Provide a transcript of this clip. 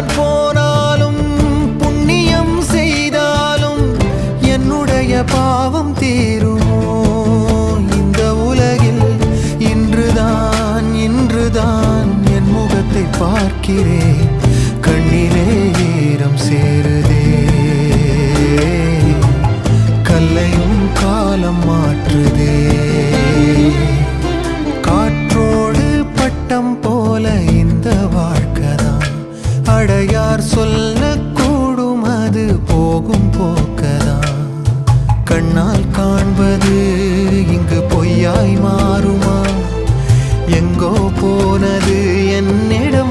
நான் போனாலும் புண்ணியம் செய்தாலும் என்னுடைய பாவம் தீருமோ? இந்த உலகில் இன்றுதான் என் முகத்தை பார்க்கிறேன், கண்ணிலே ஈரம் சேருதே. கல்லையும் காலம் மாற்றுதே. காற்றோடு பட்டம் போல இந்த வாழ்க்கைதான், அடையார் சொல்லக்கூடும் அது போகும் போக்கதான். கண்ணால் காண்பது இங்கு பொய்யாய் மாறுமா? எங்கோ போனது என்னிடம்